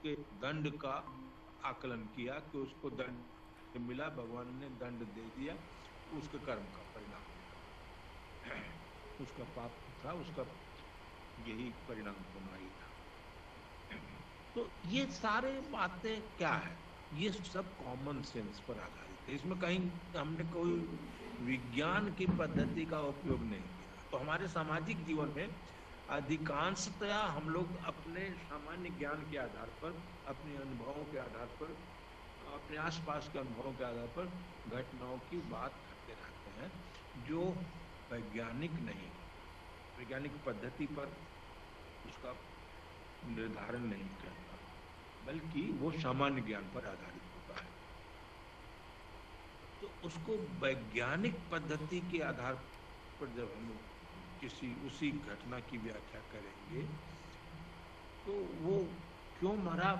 उसके दंड का आकलन किया कि उसको दंड मिला, भगवान ने दंड दे दिया, उसके कर्म का परिणाम निकला, उसका पाप था, उसका यही परिणाम होना ही था। तो ये सारे बातें क्या है, ये सब कॉमन सेंस पर आधारित है, इसमें कहीं हमने कोई विज्ञान की पद्धति का उपयोग नहीं किया। तो हमारे सामाजिक जीवन में अधिकांशतया हम लोग अपने सामान्य ज्ञान के आधार पर, अपने अनुभवों के आधार पर, अपने आसपास के अनुभवों के आधार पर घटनाओं की बात करते रहते हैं, जो वैज्ञानिक नहीं, वैज्ञानिक पद्धति पर उसका निर्धारण नहीं करता, बल्कि वो सामान्य ज्ञान पर आधारित होता है। तो उसको वैज्ञानिक पद्धति के आधार पर जब हम किसी उसी घटना की व्याख्या करेंगे, तो वो क्यों मरा,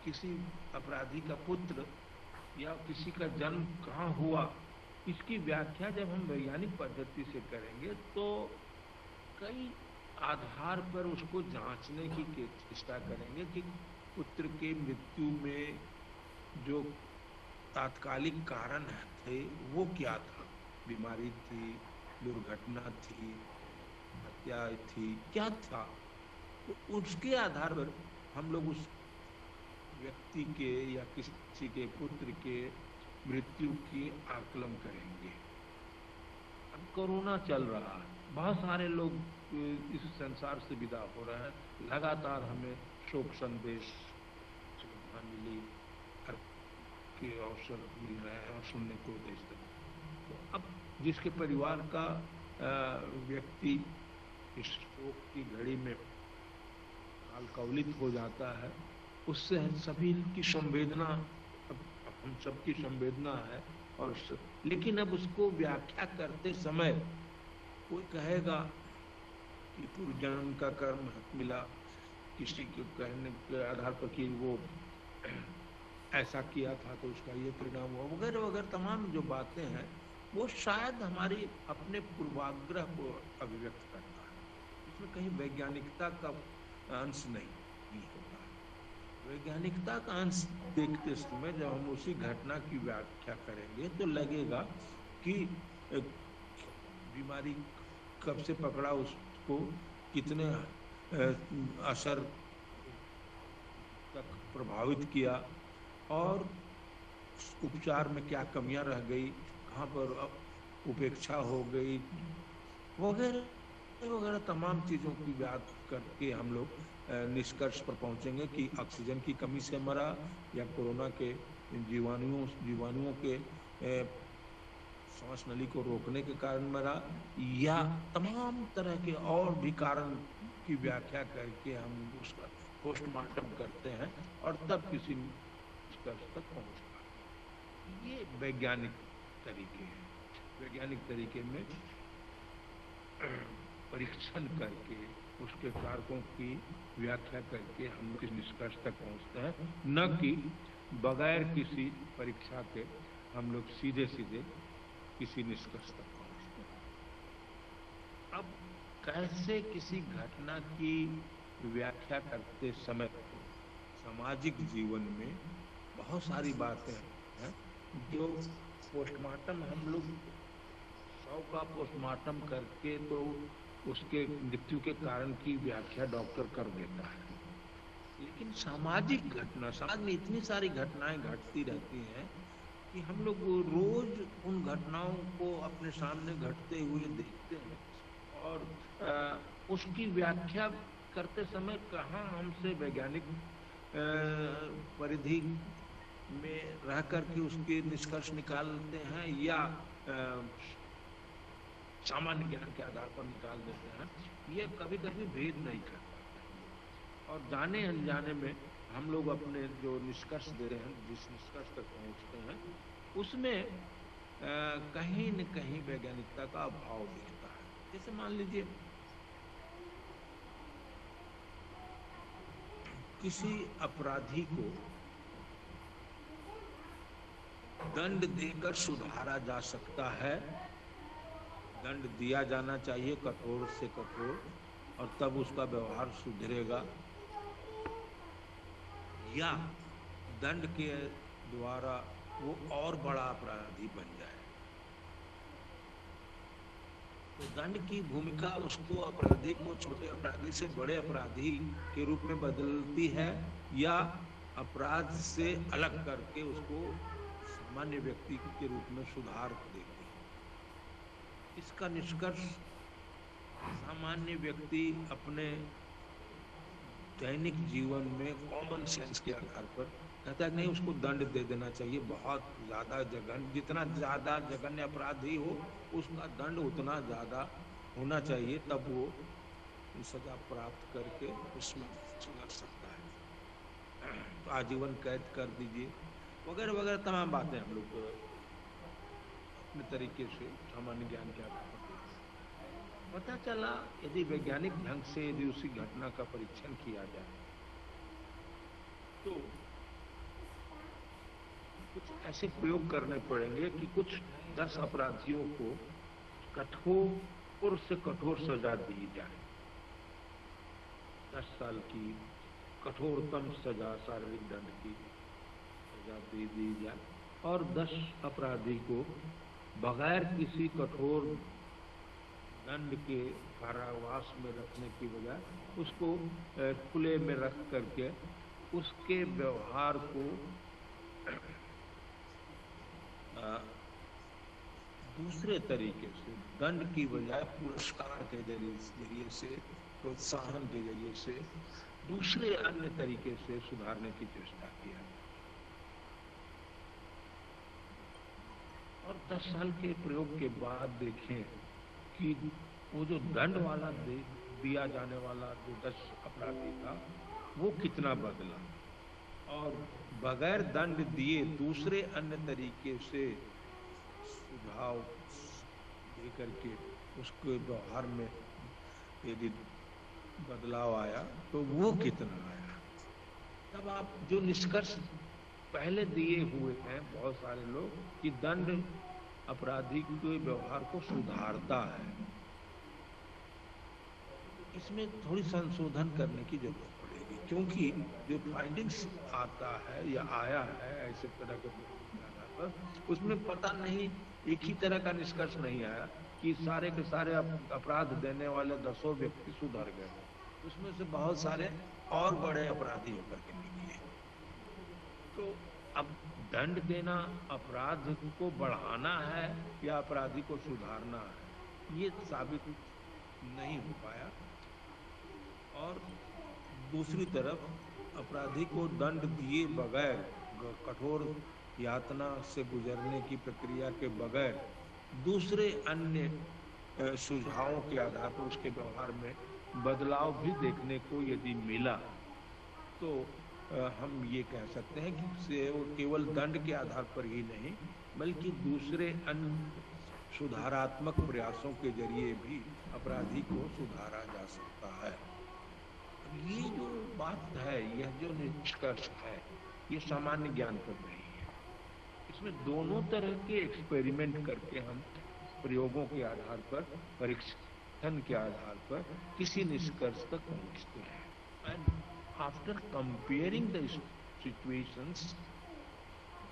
किसी अपराधी का पुत्र या किसी का जन्म कहाँ हुआ, इसकी व्याख्या जब हम वैज्ञानिक पद्धति से करेंगे तो कई आधार पर उसको जांचने की चेष्टा करेंगे कि पुत्र के मृत्यु में जो तात्कालिक कारण थे वो क्या था, बीमारी थी, दुर्घटना थी, हत्या थी, क्या था। तो उसके आधार पर हम लोग उस व्यक्ति के या किसी के पुत्र के मृत्यु की आकलन करेंगे। अब कोरोना चल रहा है, बहुत सारे लोग इस संसार से विदा हो रहे हैं, लगातार हमें शोक संदेश मिली के अवसर मिल रहे हैं और सुनने को देते हैं। तो अब जिसके परिवार का व्यक्ति इस शोक की घड़ी में कालकवलित हो जाता है, उससे सभी की संवेदना, अब हम सबकी संवेदना है। और लेकिन अब उसको व्याख्या करते समय कोई कहेगा कि पूर्व जन्म का कर्म मिला, किसी के कहने के आधार पर कि वो ऐसा किया था तो उसका ये परिणाम हुआ, वगैरह वगैरह तमाम जो बातें हैं वो शायद हमारी अपने पूर्वाग्रह को अभिव्यक्त करता है। इसमें कहीं वैज्ञानिकता का अंश नहीं होता है। वैज्ञानिकता का अंश देखते समय जब हम उसी घटना की व्याख्या करेंगे तो लगेगा कि बीमारी कब से पकड़ा, उसको कितने असर तक प्रभावित किया, और उपचार में क्या कमियां रह गई, कहाँ पर उपेक्षा हो गई, वगैरह वगैरह तमाम चीज़ों की बात करके हम लोग निष्कर्ष पर पहुंचेंगे कि ऑक्सीजन की कमी से मरा, या कोरोना के जीवाणुओं के सांस नली को रोकने के कारण मरा, या तमाम तरह के और भी कारण की व्याख्या करके हम उसका पोस्टमार्टम करते हैं और तब किसी निष्कर्ष तक पहुंचता है। ये वैज्ञानिक तरीके हैं। वैज्ञानिक तरीके में परीक्षण करके उसके कारकों की व्याख्या करके हम किस निष्कर्ष तक पहुंचते हैं, न कि बगैर किसी परीक्षा के हम लोग सीधे सीधे किसी निष्कर्ष तक पहुंचते हैं। अब कैसे किसी घटना की व्याख्या करते समय सामाजिक जीवन में बहुत सारी बातें हैं जो पोस्टमार्टम हम लोग 100 का पोस्टमार्टम करके तो उसके मृत्यु के कारण की व्याख्या डॉक्टर कर देता है, लेकिन सामाजिक घटना, समाज में इतनी सारी घटनाएं घटती रहती हैं कि हम लोग रोज उन घटनाओं को अपने सामने घटते हुए देखते हैं, और उसकी व्याख्या करते समय कहाँ हमसे वैज्ञानिक परिधि में रह करके उसके निष्कर्ष निकालते हैं या सामान्य ज्ञान के आधार पर निकाल देते हैं, ये कभी कभी भेद नहीं कर पाते। और जाने अनजाने में हम लोग अपने जो निष्कर्ष दे रहे हैं, जिस निष्कर्ष तक पहुंचते हैं, उसमें कहीं न कहीं वैज्ञानिकता का अभाव दिखता है। जैसे मान लीजिए किसी अपराधी को दंड देकर सुधारा जा सकता है, दंड दिया जाना चाहिए कठोर से कठोर, और तब उसका व्यवहार सुधरेगा या दंड के द्वारा वो और बड़ा अपराधी बन जाए। तो दंड की भूमिका उसको, अपराधी को छोटे अपराधी से बड़े अपराधी के रूप में बदलती है, या अपराध से अलग करके उसको सामान्य व्यक्ति के रूप में सुधार देती है। इसका निष्कर्ष सामान्य व्यक्ति अपने दैनिक जीवन में कॉमन सेंस के आधार पर कहता है नहीं, उसको दंड दे देना चाहिए, बहुत ज्यादा जघन्य, जितना ज्यादा जघन्य अपराधी हो उसका दंड उतना ज्यादा होना चाहिए, तब वो सजा प्राप्त करके उसमें सुधर सकता है। तो आजीवन कैद कर दीजिए वगैरह वगैरह तमाम बातें हम लोग अपने तरीके से सामान्य ज्ञान के आधार पर देखते हैं। पता चला यदि वैज्ञानिक ढंग से यदि उसी घटना का परीक्षण किया जाए तो कुछ ऐसे प्रयोग करने पड़ेंगे कि कुछ 10 अपराधियों को कठोर से कठोर सजा दी जाए। 10 साल की कठोरतम सजा, शारीरिक दंड की सजा दे दी जाए, और 10 अपराधी को बगैर किसी कठोर दंड के कारावास में रखने की बजाय उसको खुले में रख करके उसके व्यवहार को दूसरे तरीके से, दंड की बजाय पुरस्कार के जरिए से, प्रोत्साहन के जरिए से, दूसरे अन्य तरीके से सुधारने की चेष्टा किया। और 10 साल के प्रयोग के बाद देखें कि वो जो दंड वाला दिया जाने वाला जो 10 अपराधी था वो कितना बदला, और बगैर दंड दिए दूसरे अन्य तरीके से सुझाव दे करके उसके व्यवहार में यदि बदलाव आया तो वो कितना आया। तब आप जो निष्कर्ष पहले दिए हुए हैं बहुत सारे लोग कि दंड अपराधी के व्यवहार को सुधारता है, इसमें थोड़ी संशोधन करने की जरूरत पड़ेगी, क्योंकि जो फाइंडिंग्स आता है या आया है ऐसे तरह के पर, उसमें पता नहीं, एक ही तरह का निष्कर्ष नहीं आया कि सारे के सारे अपराध देने वाले 10 व्यक्ति सुधर गए। उसमें से बहुत सारे और बड़े अपराधी होकर के निकले। तो अब दंड देना अपराध को बढ़ाना है या अपराधी को सुधारना है, ये साबित नहीं हो पाया। और दूसरी तरफ अपराधी को दंड दिए बगैर, कठोर यातना से गुजरने की प्रक्रिया के बगैर दूसरे अन्य सुझावों के आधार पर उसके व्यवहार में बदलाव भी देखने को यदि मिला तो हम ये कह सकते हैं कि केवल दंड के आधार पर ही नहीं बल्कि दूसरे अन्य सुधारात्मक प्रयासों के जरिए भी अपराधी को सुधारा जा सकता है। ये जो बात है, यह जो निष्कर्ष है, ये सामान्य ज्ञान पर नहीं है। इसमें दोनों तरह के एक्सपेरिमेंट करके हम प्रयोगों के आधार पर, परीक्षण के आधार पर किसी निष्कर्ष तक पहुंचते हैं। And after comparing the situations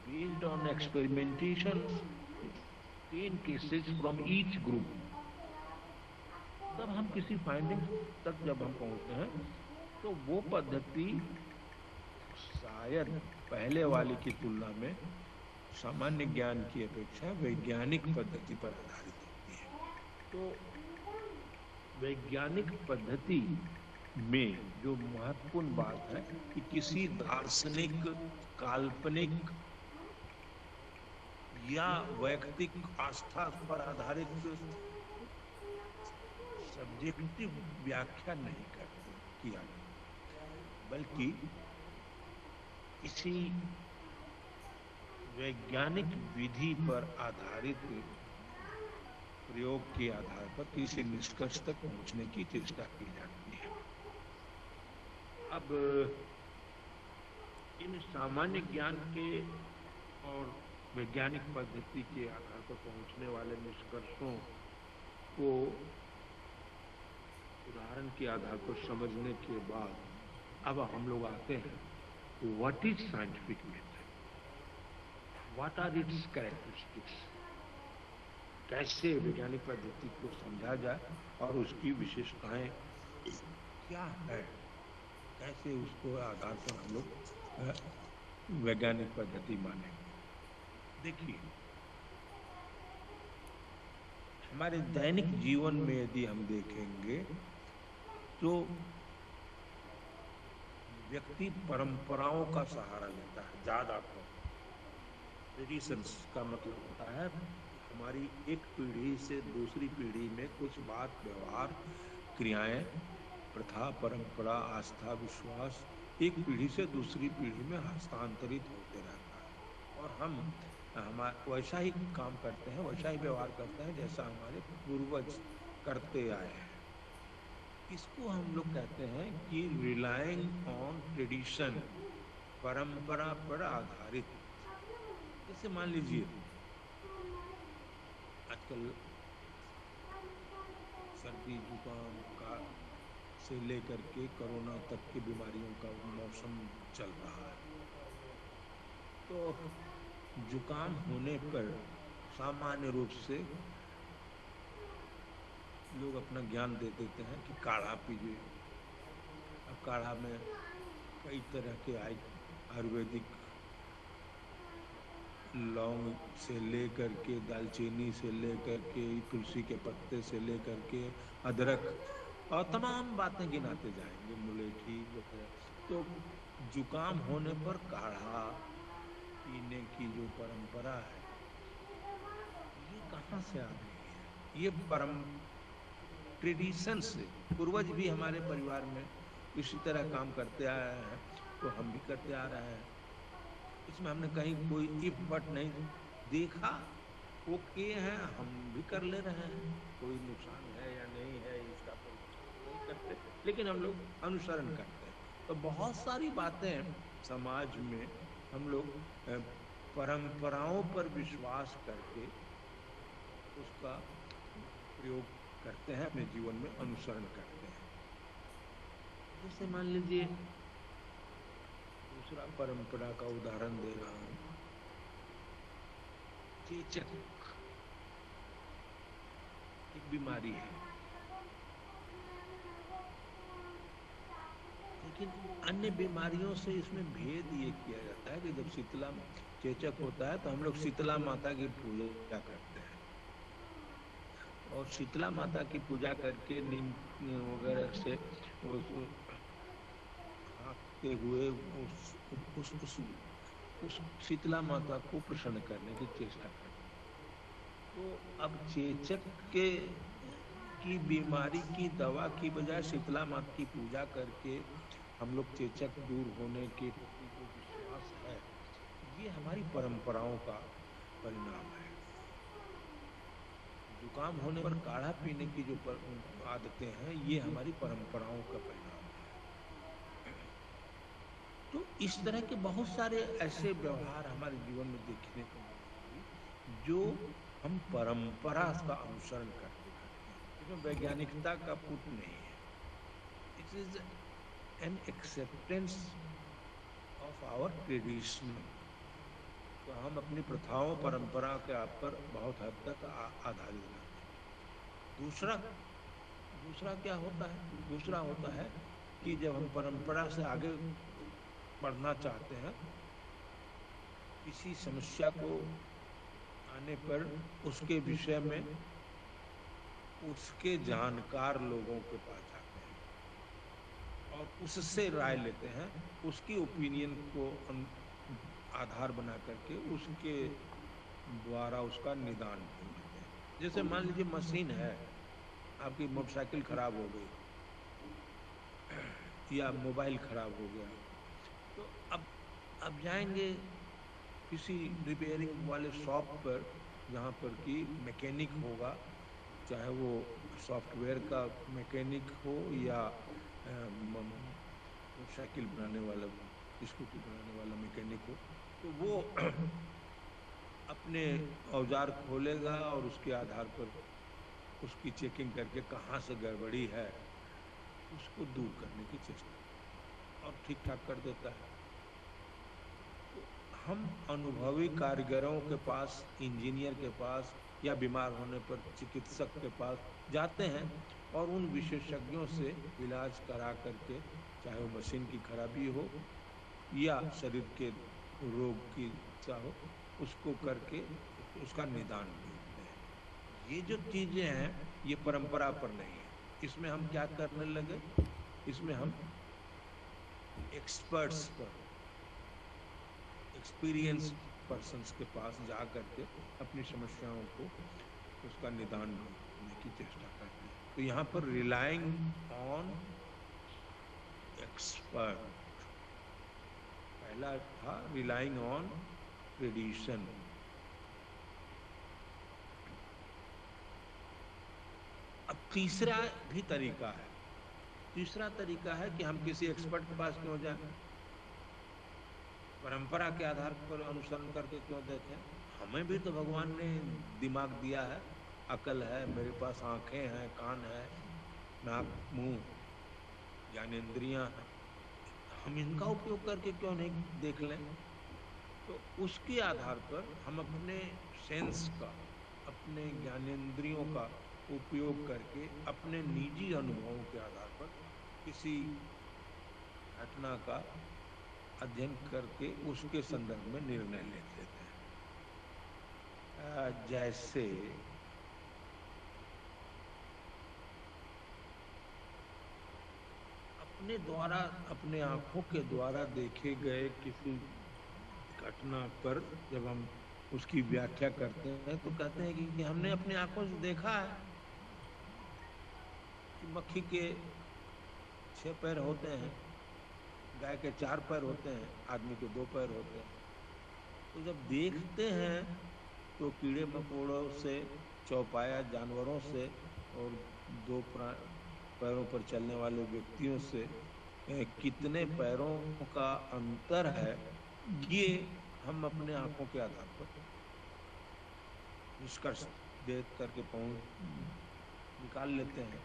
based on experimentation in cases from each group, तब हम किसी फाइंडिंग तक जब हम पहुंचते हैं तो वो पद्धति शायद पहले वाली की तुलना में सामान्य ज्ञान की अपेक्षा वैज्ञानिक पद्धति पर आधारित होती है। तो वैज्ञानिक पद्धति में जो महत्वपूर्ण बात है कि किसी दार्शनिक, काल्पनिक या वैयक्तिक आस्था पर आधारित सब्जेक्टिव व्याख्या नहीं किया, बल्कि किसी वैज्ञानिक विधि पर आधारित प्रयोग के आधार पर किसी निष्कर्ष तक पहुंचने की चेष्टा की जाती है। अब इन सामान्य ज्ञान के और वैज्ञानिक पद्धति के आधार पर पहुंचने वाले निष्कर्षों को उदाहरण के आधार पर समझने के बाद अब हम लोग आते हैं what is scientific method, what are its characteristics, कैसे वैज्ञानिक पद्धति को समझा जाए और उसकी विशेषताएं क्या है, कैसे उसको आधार पर हम लोग वैज्ञानिक पद्धति मानेंगे। देखिए, हमारे दैनिक जीवन में यदि हम देखेंगे तो व्यक्ति परंपराओं का सहारा लेता है ज्यादातर। ट्रेडिशंस का मतलब होता है हमारी एक पीढ़ी से दूसरी पीढ़ी में कुछ बात, व्यवहार, क्रियाएं, प्रथा, परंपरा, आस्था, विश्वास एक पीढ़ी से दूसरी पीढ़ी में हस्तांतरित होते रहता है और हम वैसा ही काम करते हैं, वैसा ही व्यवहार करते हैं जैसा हमारे पूर्वज करते आए हैं। इसको हम लोग कहते हैं कि रिलाइंग ऑन ट्रेडिशन, परंपरा पर आधारित। जैसे मान लीजिए आजकल सर्दी जुकाम का से लेकर के कोरोना तक की बीमारियों का मौसम चल रहा है। तो जुकाम होने पर सामान्य रूप से लोग अपना ज्ञान दे देते हैं कि काढ़ा पीजिए। अब काढ़ा में कई तरह के आयुर्वेदिक, लौंग से लेकर के, दालचीनी से लेकर के, तुलसी के पत्ते से लेकर के, अदरक और तमाम बातें गिनाते जाएंगे, मुलेठी वगैरह। तो जुकाम होने पर काढ़ा पीने की जो परंपरा है, ये कहाँ से आ रही है? ये ट्रेडिशन से, पूर्वज भी हमारे परिवार में इसी तरह काम करते आए हैं, तो हम भी करते आ रहे हैं। इसमें हमने कहीं कोई इफ बट नहीं देखा। ओके है, हम भी कर ले रहे हैं, कोई नुकसान है या नहीं है इसका तो नहीं करते, लेकिन हम लोग अनुसरण करते हैं। तो बहुत सारी बातें समाज में हम लोग परंपराओं पर विश्वास करके उसका प्रयोग करते हैं, अपने जीवन में अनुसरण करते हैं। जैसे मान लीजिए दूसरा परंपरा का उदाहरण दे रहा हूं, चेचक एक बीमारी है, लेकिन अन्य बीमारियों से इसमें भेद ये किया जाता है कि जब शीतला चेचक होता है तो हम लोग शीतला माता की पूजा करते हैं और शीतला माता की पूजा करके नीम वगैरह से हाँकते हुए उस शीतला माता को प्रसन्न करने की चेष्टा करते हैं। तो अब चेचक की बीमारी की दवा की बजाय शीतला माता की पूजा करके हम लोग चेचक दूर होने के प्रति जो विश्वास है, ये हमारी परंपराओं का परिणाम है। जुकाम होने पर काढ़ा पीने की जो आदतें हैं, ये हमारी परंपराओं का परिणाम है। तो इस तरह के बहुत सारे ऐसे व्यवहार हमारे जीवन में देखने को मिलेंगे जो हम परंपरा का अनुसरण करते हैं, इसमें वैज्ञानिकता का पुट नहीं है। It is an acceptance of our tradition. तो हम अपनी प्रथाओं, परंपरा के आप पर बहुत हद तक आधारित रहते हैं। दूसरा क्या होता है? दूसरा होता है कि जब हम परंपरा से आगे बढ़ना चाहते हैं, किसी समस्या को आने पर उसके विषय में उसके जानकार लोगों के पास जाते हैं और उससे राय लेते हैं, उसकी ओपिनियन को आधार बना करके उसके द्वारा उसका निदान ढूंढते हैं। जैसे मान लीजिए मशीन है, आपकी मोटरसाइकिल खराब हो गई या मोबाइल खराब हो गया, तो अब जाएंगे किसी रिपेयरिंग वाले शॉप पर, जहाँ पर कि मैकेनिक होगा, चाहे वो सॉफ्टवेयर का मैकेनिक हो या मोटरसाइकिल बनाने वाला, स्कूटी बनाने वाला मैकेनिक हो। तो वो अपने औजार खोलेगा और उसके आधार पर उसकी चेकिंग करके कहाँ से गड़बड़ी है उसको दूर करने की चेष्टा और ठीक ठाक कर देता है। हम अनुभवी कारीगरों के पास, इंजीनियर के पास या बीमार होने पर चिकित्सक के पास जाते हैं और उन विशेषज्ञों से इलाज करा करके, चाहे वो मशीन की खराबी हो या शरीर के रोग की हो, उसको करके उसका निदान करते हैं। ये जो चीजें हैं ये परंपरा पर नहीं है। इसमें हम क्या करने लगे, इसमें हम एक्सपर्ट्स पर, एक्सपीरियंस पर्सन्स के पास जा करके अपनी समस्याओं को, उसका निदान ढूंढने की चेष्टा करते हैं। तो यहाँ पर रिलाइंग ऑन एक्सपर्ट, पहला था रिलाइंग ऑन ट्रेडिशन। अब तीसरा भी तरीका है। तीसरा तरीका है कि हम किसी एक्सपर्ट के पास क्यों जाएं, परंपरा के आधार पर अनुसरण करके क्यों देखें। हमें भी तो भगवान ने दिमाग दिया है, अकल है, मेरे पास आंखें हैं, कान है, नाक, मुंह, ज्ञानेंद्रियां हैं, हम इनका उपयोग करके क्यों नहीं देख लें। तो उसके आधार पर हम अपने सेंस का, अपने ज्ञानेंद्रियों का उपयोग करके अपने निजी अनुभवों के आधार पर किसी घटना का अध्ययन करके उसके संदर्भ में निर्णय ले लेते हैं। जैसे अपने द्वारा, अपने आंखों के द्वारा देखे गए किसी घटना पर जब हम उसकी व्याख्या करते हैं तो कहते हैं कि हमने अपनी आंखों से देखा है कि मक्खी के 6 पैर होते हैं, गाय के 4 पैर होते हैं, आदमी के 2 पैर होते हैं। तो जब देखते हैं तो कीड़े मकोड़ों से, चौपाया जानवरों से और 2 पैरों पर चलने वाले व्यक्तियों से कितने पैरों का अंतर है, ये हम अपने आंखों के आधार पर निष्कर्ष देख करके निकाल लेते हैं।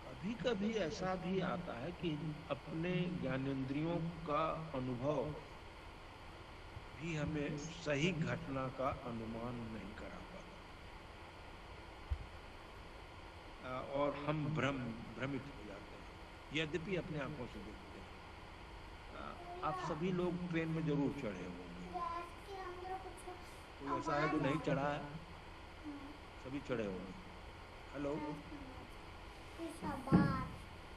कभी कभी ऐसा भी आता है कि अपने ज्ञानेंद्रियों का अनुभव भी हमें सही घटना का अनुमान नहीं करा पाता और हम भ्रमित हो जाते हैं, यद्यपि अपने आंखों से देखते हैं। आप सभी लोग ट्रेन में जरूर चढ़े होंगे, कोई ऐसा है जो नहीं चढ़ा है? सभी चढ़े होंगे। Hello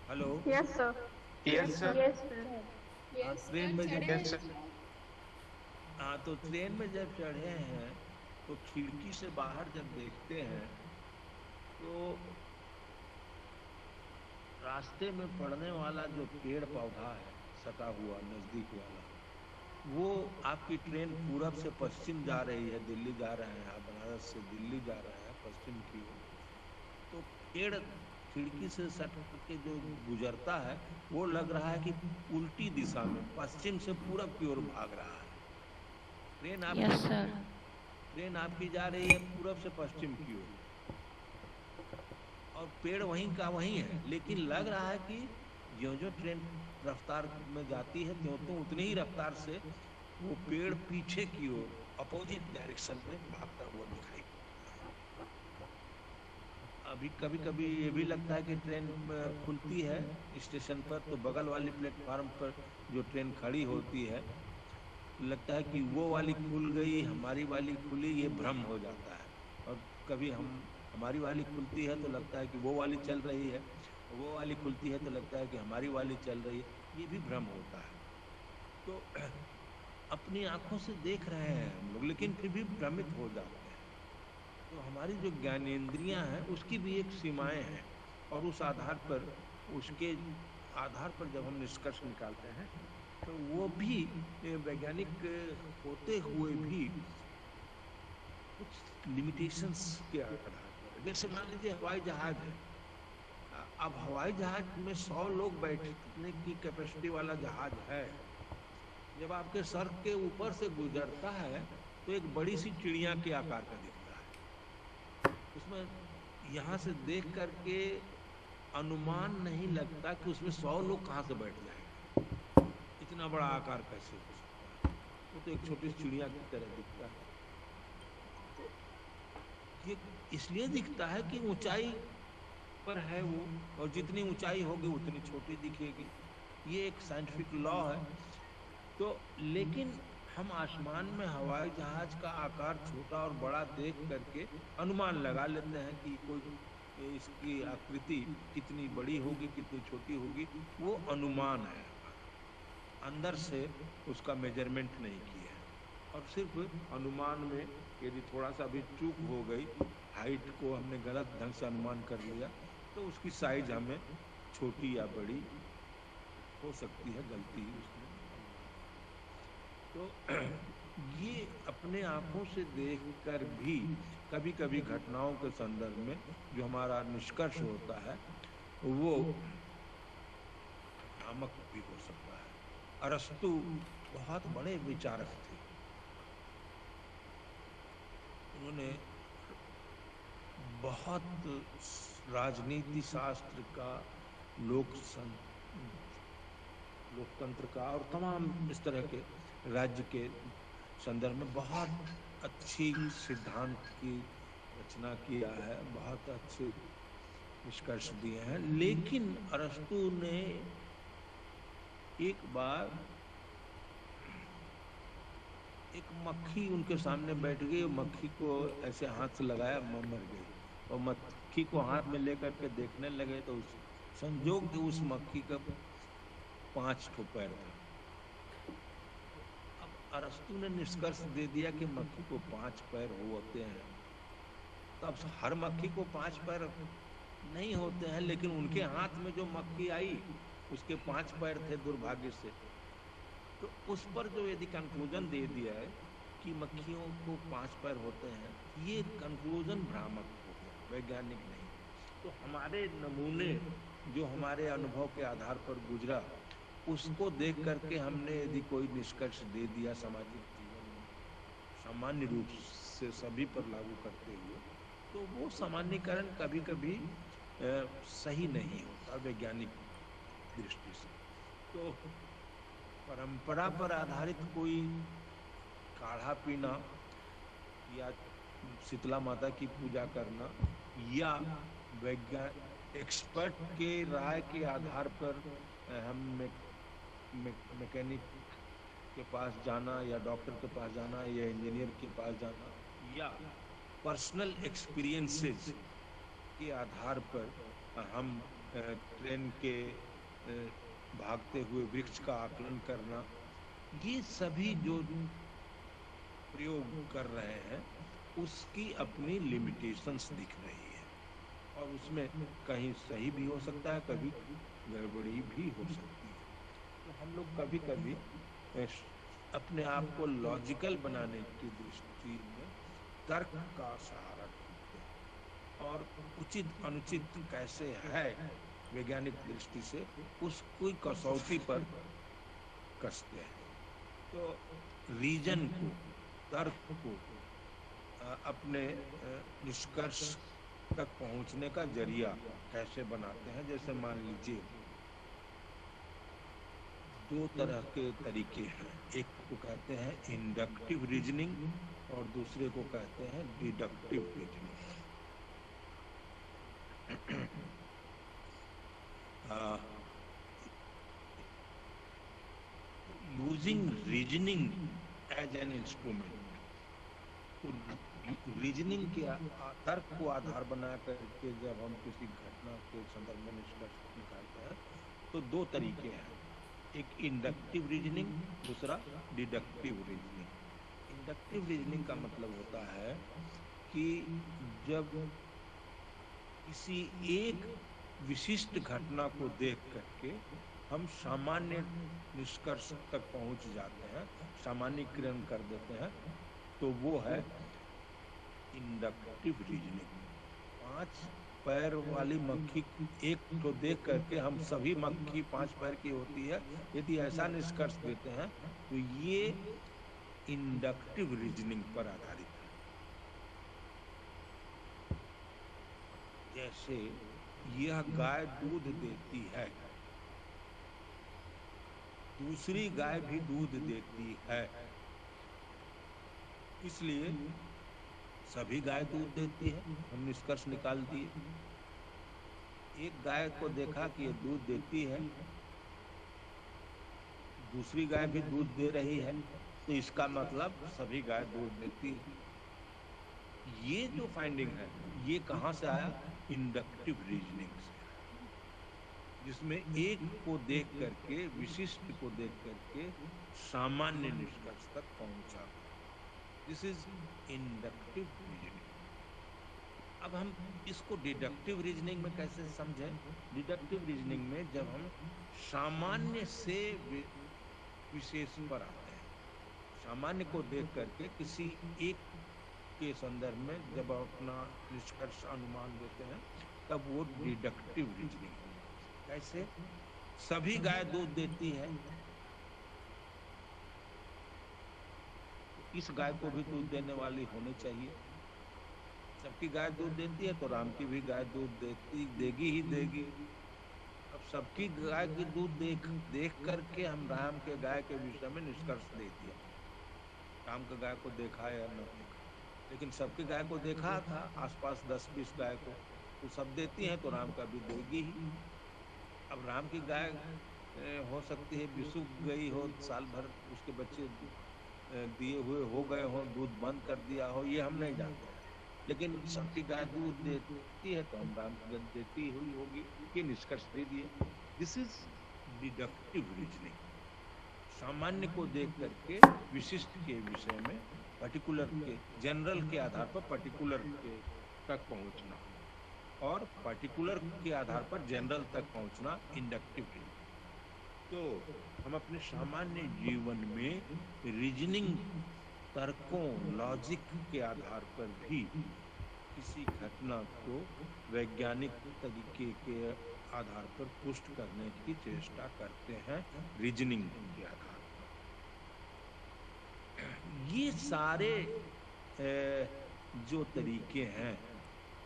hello, yes sir, yes sir, train में जब, यस सर, हाँ, तो ट्रेन में जब चढ़े हैं तो खिड़की से बाहर जब देखते हैं तो रास्ते में पड़ने वाला जो पेड़ पौधा है सटा हुआ नजदीक वाला, वो आपकी ट्रेन पूरब से पश्चिम जा रही है, दिल्ली जा रहे हैं, आप बनारस से दिल्ली जा रहे हैं पश्चिम की ओर, तो पेड़ खिड़की से सट के जो गुजरता है वो लग रहा है कि उल्टी दिशा में पश्चिम से पूरब की ओर भाग रहा है। ट्रेन आपकी जा रही है पूरब से पश्चिम की ओर और पेड़ वहीं का वहीं है, लेकिन लग रहा है कि जो जो ट्रेन रफ्तार में जाती है तो उतनी ही रफ्तार से वो पेड़ पीछे की ओर अपोजिट डायरेक्शन में भागता हुआ दिखाई। अभी कभी कभी ये भी लगता है कि ट्रेन खुलती है स्टेशन पर तो बगल वाली प्लेटफार्म पर जो ट्रेन खड़ी होती है लगता है कि वो वाली खुल गई, हमारी वाली खुली, ये भ्रम हो जाता है। और कभी हमारी वाली खुलती है तो लगता है कि वो वाली चल रही है, वो वाली खुलती है तो लगता है कि हमारी वाली चल रही है, ये भी भ्रम होता है। तो अपनी आंखों से देख रहे हैं हम लोग, लेकिन फिर भी भ्रमित हो जाते हैं। तो हमारी जो ज्ञानेंद्रियां हैं उसकी भी एक सीमाएं हैं और उस आधार पर, उसके आधार पर जब हम निष्कर्ष निकालते हैं तो वो भी वैज्ञानिक होते हुए भी कुछ लिमिटेशंस के आधार पर, जैसे मान लीजिए हवाई जहाज है, अब हवाई जहाज में 100 लोग बैठने की कैपेसिटी वाला जहाज है, जब आपके सर के ऊपर से गुजरता है तो एक बड़ी सी चिड़िया के आकार का दिखता है, उसमें यहाँ से देख करके अनुमान नहीं लगता कि उसमें 100 लोग कहाँ से बैठ जाएंगे, इतना बड़ा आकार कैसे हो सकता है। वो तो एक छोटी सी चिड़िया की तरह दिखता है। तो ये इसलिए दिखता है कि ऊंचाई पर है वो, और जितनी ऊंचाई होगी उतनी छोटी दिखेगी। ये एक साइंटिफिक लॉ है। तो लेकिन हम आसमान में हवाई जहाज का आकार छोटा और बड़ा देख करके अनुमान लगा लेते हैं कि कोई इसकी आकृति कितनी बड़ी होगी, कितनी छोटी होगी। वो अनुमान है हमारा, अंदर से उसका मेजरमेंट नहीं किया है। और सिर्फ अनुमान में यदि थोड़ा सा भी चूक हो गई, हाइट को हमने गलत ढंग से अनुमान कर लिया, तो उसकी साइज हमें छोटी या बड़ी हो सकती है, गलती उसमें अनुमान में। तो ये अपने आंखों से देखकर भी कभी कभी घटनाओं के संदर्भ में जो हमारा निष्कर्ष होता है वो भ्रामक भी हो सकता है। अरस्तु बहुत बड़े विचारक थे। उन्होंने बहुत राजनीति शास्त्र का, लोक लोकतंत्र का और तमाम इस तरह के राज्य के संदर्भ में बहुत अच्छी सिद्धांत की रचना किया है, बहुत अच्छे निष्कर्ष दिए हैं। लेकिन अरस्तु ने एक बार एक मक्खी उनके सामने बैठ गई, मक्खी को ऐसे हाथ से लगाया, मर गई। और मक्खी को हाथ में लेकर के देखने लगे तो संजोग उस मक्खी का 5 ठो पैर था। अब अरस्तु ने निष्कर्ष दे दिया कि मक्खी को 5 पैर होते हैं। तो अब हर मक्खी को 5 पैर नहीं होते हैं, लेकिन उनके हाथ में जो मक्खी आई उसके 5 पैर थे दुर्भाग्य से। तो उस पर जो यदि कंक्लूजन दे दिया है कि मक्खियों को 5 पैर होते हैं, ये कंक्लूजन भ्रामक हो गया, वैज्ञानिक नहीं। तो हमारे नमूने जो हमारे अनुभव के आधार पर गुजरा, उसको देख करके हमने यदि कोई निष्कर्ष दे दिया सामाजिक जीवन में सामान्य रूप से सभी पर लागू करते हुए, तो वो सामान्यकरण कभी कभी सही नहीं होता वैज्ञानिक दृष्टि से। तो परंपरा पर आधारित कोई काढ़ा पीना या शीतला माता की पूजा करना या एक्सपर्ट के राय के आधार पर हम मैकेनिक के पास जाना या डॉक्टर के पास जाना या इंजीनियर के पास जाना या पर्सनल एक्सपीरियंसेस के आधार पर हम ट्रेन के भागते हुए वृक्ष का आकलन करना, ये सभी जो प्रयोग कर रहे हैं उसकी अपनी लिमिटेशंस दिख रही है। और उसमें कहीं सही भी हो सकता है, कभी गड़बड़ी भी हो सकती है। तो हम लोग कभी कभी अपने आप को लॉजिकल बनाने की दृष्टि में तर्क का सहारा ढूंढते हैं और उचित अनुचित कैसे है वैज्ञानिक दृष्टि से उसको कसौटी पर कसते हैं। तो रीजन को, तर्क को अपने निष्कर्ष तक पहुंचने का जरिया कैसे बनाते हैं। जैसे मान लीजिए 2 तरह के तरीके हैं, एक को कहते हैं इंडक्टिव रीजनिंग और दूसरे को कहते हैं deductive reasoning. Using reasoning as an instrument, reasoning के तर्क को आधार बना करके जब हम किसी घटना के संदर्भ में निष्कर्ष निकालते हैं तो 2 तरीके हैं, एक इंडक्टिव रीजनिंग, दूसरा डिडक्टिव रीजनिंग। इंडक्टिव रीजनिंग का मतलब होता है कि जब किसी एक विशिष्ट घटना को देख करके हम सामान्य निष्कर्ष तक पहुंच जाते हैं, सामान्यीकरण कर देते हैं, तो वो है इंडक्टिव रीजनिंग। 5 पैर वाली मक्खी एक तो देख करके हम सभी मक्खी 5 पैर की होती है, यदि ऐसा निष्कर्ष देते हैं तो ये इंडक्टिव रीजनिंग पर आधारित है। जैसे यह गाय दूध देती है, दूसरी गाय भी दूध देती है, इसलिए सभी गाय दूध देती है, हम निष्कर्ष निकाल दिए। एक गाय को देखा कि ये दूध देती है, दूसरी गाय भी दूध दे रही है, तो इसका मतलब सभी गाय दूध देती है। ये जो फाइंडिंग है, ये कहां से आया? इंडक्टिव रीजनिंग से आया, जिसमें एक को देख करके, विशिष्ट को देख करके सामान्य निष्कर्ष तक पहुंचा गया। This is inductive reasoning. अब हम इसको डिडक्टिव रीजनिंग में कैसे समझें? डिडक्टिव रीजनिंग में जब हम सामान्य से विशेष पर आते हैं, सामान्य को देख करके किसी एक के संदर्भ में जब अपना निष्कर्ष अनुमान देते हैं, तब वो डिडक्टिव रीजनिंग है। कैसे? सभी गाय दूध देती है, इस गाय को भी दूध देने वाली होनी चाहिए। सबकी गाय दूध देती है तो राम की भी गाय दूध देगी ही देगी। अब सबकी गाय की दूध देख करके हम राम के गाय के विषय में निष्कर्ष दे दिया। राम के गाय को देखा या न देखा, लेकिन सबकी गाय को देखा था, आसपास 10-20 गाय को, तो सब देती हैं तो राम का भी देगी ही। अब राम की गाय हो सकती है बिसुक गई हो, साल भर उसके बच्चे दिए हुए हो गए हो, दूध बंद कर दिया हो, ये हम नहीं जानते हैं, लेकिन सबकी गाय दूध देती है तो हम राम की गाय देती हुई होगी, ये निष्कर्ष दे दिए। This is deductive reasoning. सामान्य को देख करके विशिष्ट के विषय में, पर्टिकुलर के, जनरल के आधार पर पर्टिकुलर के तक पहुंचना, और पर्टिकुलर के आधार पर जनरल तक पहुंचना इंडक्टिव रीजनिंग। तो हम अपने सामान्य जीवन में रीजनिंग, तर्कों, लॉजिक के आधार पर भी किसी घटना को वैज्ञानिक तरीके के आधार पर पुष्ट करने की चेष्टा करते हैं, रीजनिंग के आधार पर। ये सारे जो तरीके हैं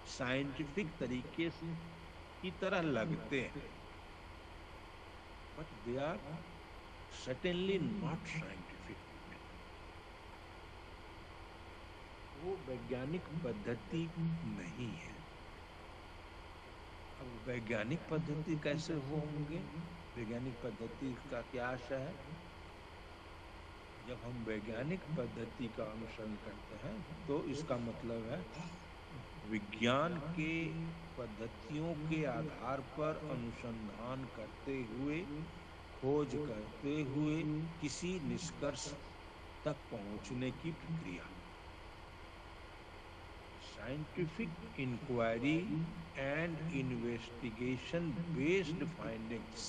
साइंटिफिक तरीके की तरह लगते हैं, but they are certainly not scientific method. वो वैज्ञानिक पद्धति नहीं है। अब वैज्ञानिक पद्धति कैसे होंगे? वैज्ञानिक पद्धति का क्या आशय है? जब हम वैज्ञानिक पद्धति का अनुसरण करते हैं तो इसका मतलब है विज्ञान के पद्धतियों के आधार पर अनुसंधान करते हुए, खोज करते हुए किसी निष्कर्ष तक पहुंचने की प्रक्रिया। Scientific inquiry and investigation based findings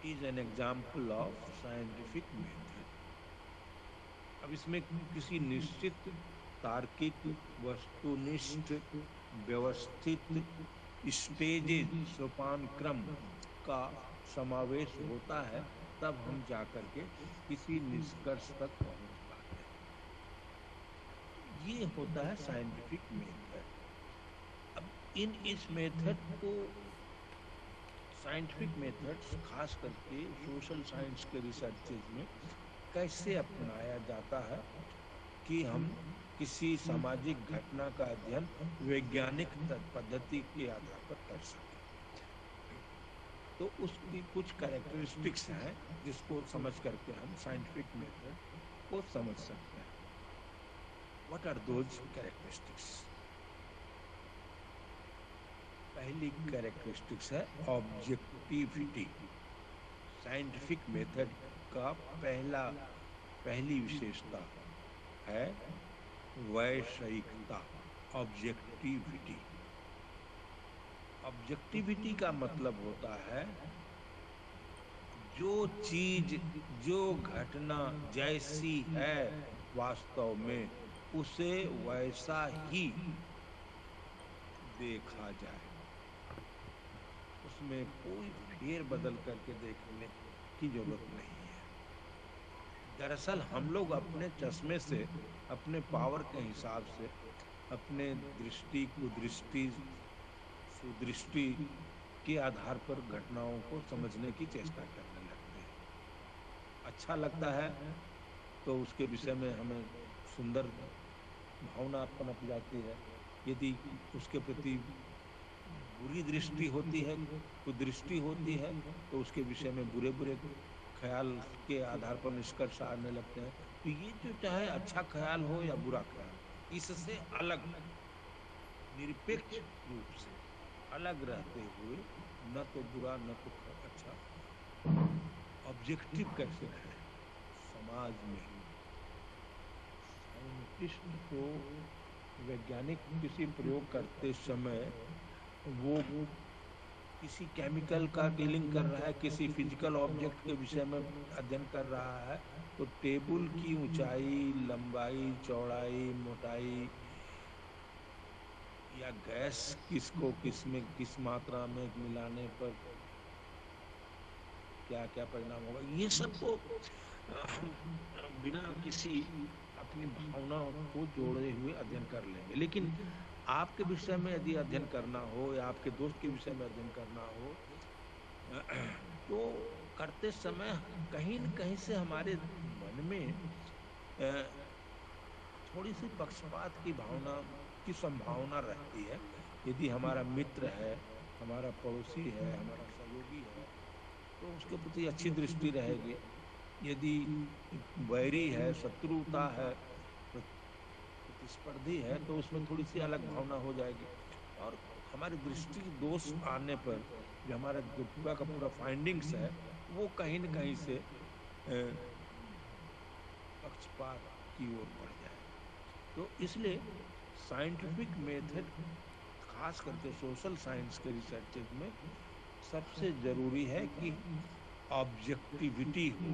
is an example of scientific method. अब इसमें किसी निश्चित तार्किक, वस्तुनिष्ठ, व्यवस्थित स्टेजेस, सोपान क्रम का समावेश होता है, तब हम जाकर के किसी निष्कर्ष तक पहुंच पाते हैं। ये होता है साइंटिफिक मेथड। अब इस मेथड को, साइंटिफिक मेथड्स खास करके सोशल साइंस के रिसर्चेज में कैसे अपनाया जाता है कि हम किसी सामाजिक घटना का अध्ययन वैज्ञानिक पद्धति के आधार पर कर सकें। तो उसकी कुछ कैरेक्टरिस्टिक्स हैं जिसको समझ करके हम साइंटिफिक मेथड को समझ सकते हैं। What are those characteristics? पहली कैरेक्टरिस्टिक्स है ऑब्जेक्टिविटी। साइंटिफिक मेथड का पहली विशेषता है वैषयिकता, ऑब्जेक्टिविटी। ऑब्जेक्टिविटी का मतलब होता है जो चीज, जो घटना जैसी है वास्तव में, उसे वैसा ही देखा जाए, उसमें कोई फेर बदल करके देखने की जरूरत नहीं है। दरअसल हम लोग अपने चश्मे से, अपने पावर के हिसाब से, अपने दृष्टि, कुदृष्टि, सुदृष्टि के आधार पर घटनाओं को समझने की चेष्टा करने लगते हैं। अच्छा लगता है तो उसके विषय में हमें सुंदर भावना पनप जाती है। यदि उसके प्रति बुरी दृष्टि होती है, कुदृष्टि होती है, तो उसके विषय में बुरे बुरे ख्याल के आधार पर निष्कर्ष आने लगते हैं। तो ये जो चाहे अच्छा ख्याल हो या बुरा ख्याल, इससे अलग, निरपेक्ष रूप से अलग रहते हुए, न तो बुरा न तो अच्छा, ऑब्जेक्टिव कैसे रहे समाज में ही। साइंटिस्ट को, वैज्ञानिक किसी प्रयोग करते समय वो किसी केमिकल का डीलिंग कर रहा है, किसी फिजिकल ऑब्जेक्ट के विषय में अध्ययन कर रहा है, तो टेबल की ऊंचाई, लंबाई, चौड़ाई, मोटाई या गैस किसको किस में किस मात्रा में मिलाने पर क्या क्या परिणाम होगा, ये सब को हम बिना किसी अपनी भावना को जोड़े हुए अध्ययन कर लेंगे। लेकिन आपके विषय में यदि अध्ययन करना हो या आपके दोस्त के विषय में अध्ययन करना हो, तो करते समय कहीं न कहीं से हमारे मन में थोड़ी सी पक्षपात की भावना की संभावना रहती है। यदि हमारा मित्र है, हमारा पड़ोसी है, हमारा सहयोगी है, तो उसके प्रति अच्छी दृष्टि रहेगी। यदि वैरी है, शत्रुता है, प्रतिस्पर्धी है, तो उसमें थोड़ी सी अलग भावना हो जाएगी। और हमारी दृष्टि दोष आने पर जो हमारा जो पूरा का पूरा फाइंडिंग्स है, वो कहीं न कहीं से पक्षपात की ओर बढ़ जाएगा। तो इसलिए साइंटिफिक मेथड, खास करके सोशल साइंस के रिसर्चेज में सबसे जरूरी है कि ऑब्जेक्टिविटी हो।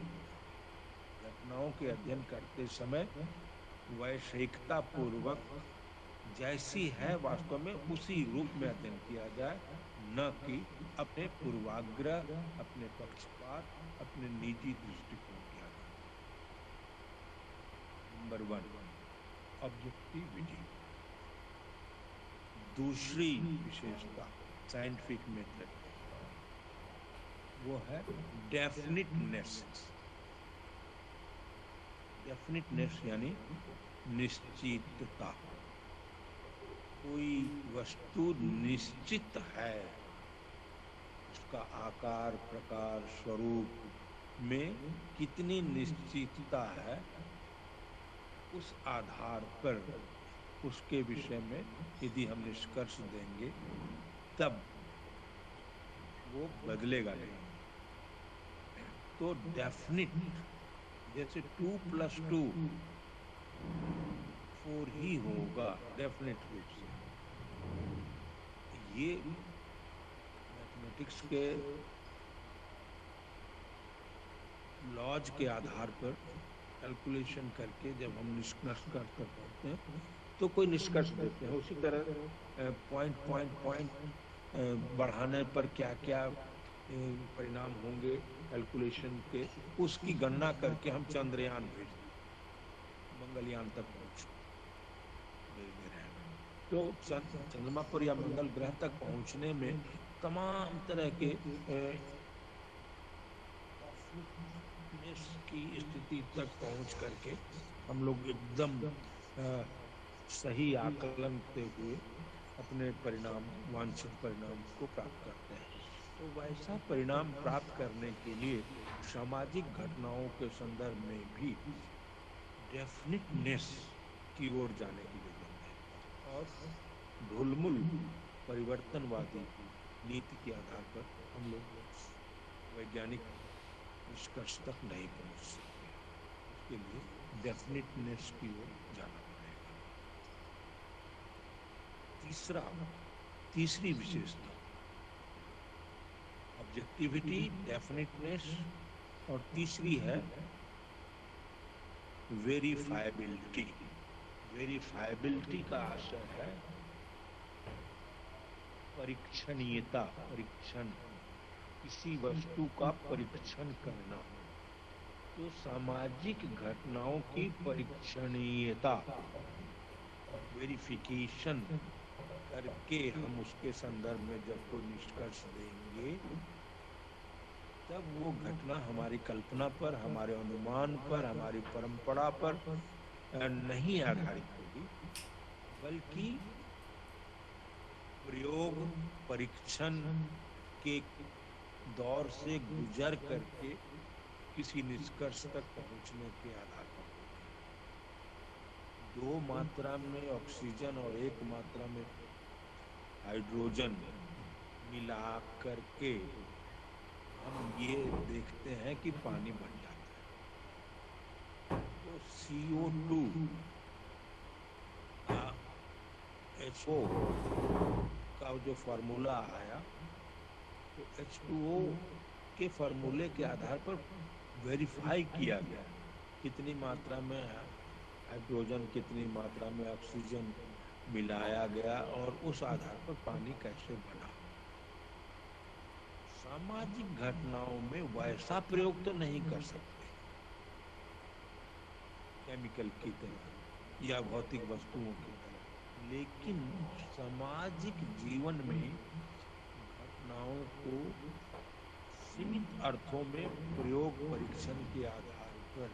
घटनाओं के अध्ययन करते समय वैश्विकता पूर्वक जैसी है वास्तव में उसी रूप में अध्ययन किया जाए, न कि अपने पूर्वाग्रह, अपने पक्षपात, अपने निजी दृष्टिकोण के आधार पर। Number 1, objectivity. दूसरी विशेषता साइंटिफिक मेथड, वो है डेफिनिटनेस। डेफिनिटनेस यानी निश्चितता। कोई वस्तु निश्चित है, उसका आकार, प्रकार, स्वरूप में कितनी निश्चितता है, उस आधार पर उसके विषय में यदि हम निष्कर्ष देंगे, तब वो बदलेगा नहीं। तो डेफिनिट, जैसे 2+2 4 ही होगा डेफिनेट रूप से, ये मैथमेटिक्स के लॉज के आधार पर कैलकुलेशन करके जब हम निष्कर्ष करते हैं तो कोई निष्कर्ष देते हैं। उसी तरह पॉइंट पॉइंट पॉइंट बढ़ाने पर क्या क्या परिणाम होंगे कैलकुलेशन के, उसकी गणना करके हम चंद्रयान भेजते, मंगलयान तक पहुंच भेजते रहेंगे। तो चंद्रमा पर या मंगल ग्रह तक पहुंचने में तमाम तरह के की स्थिति तक पहुंच करके हम लोग एकदम सही आकलन करते हुए अपने परिणाम, वांछित परिणाम को प्राप्त करते हैं। तो वैसा परिणाम प्राप्त करने के लिए सामाजिक घटनाओं के संदर्भ में भी डेफिनिटनेस की ओर जाने की जरूरत है। और ढुलमुल परिवर्तनवादी नीति के आधार पर हम लोग वैज्ञानिक निष्कर्ष तक नहीं पहुंच सकते। उसके लिए डेफिनिटनेस की ओर जाना पड़ेगा। तीसरी विशेषता ऑब्जेक्टिविटी, डेफिनिटनेस, और तीसरी है वेरीफाइबिलिटी। वेरीफाइबिलिटी का आशय है परीक्षणीयता, परीक्षण, किसी वस्तु का परीक्षण करना। तो सामाजिक घटनाओं की परीक्षणीयता, वेरिफिकेशन करके हम उसके संदर्भ में जब कोई निष्कर्ष देंगे, तब वो घटना हमारी कल्पना पर, हमारे अनुमान पर, हमारी परंपरा पर नहीं आधारित होगी, बल्कि प्रयोग परीक्षण के दौर से गुजर करके किसी निष्कर्ष तक पहुंचने के आधार पर होगी। 2 मात्रा में ऑक्सीजन और 1 मात्रा में हाइड्रोजन मिला करके हम ये देखते हैं कि पानी बन जाता है। तो CO2 का HO का जो फार्मूला आया, तो H2O के फार्मूले के आधार पर वेरीफाई किया गया कितनी मात्रा में हाइड्रोजन, कितनी मात्रा में ऑक्सीजन मिलाया गया और उस आधार पर पानी कैसे बना। सामाजिक घटनाओं में वैसा प्रयोग तो नहीं कर सकते केमिकल की तरह या भौतिक वस्तुओं की तरह, लेकिन सामाजिक जीवन में घटनाओं को सीमित अर्थों में प्रयोग परीक्षण के आधार पर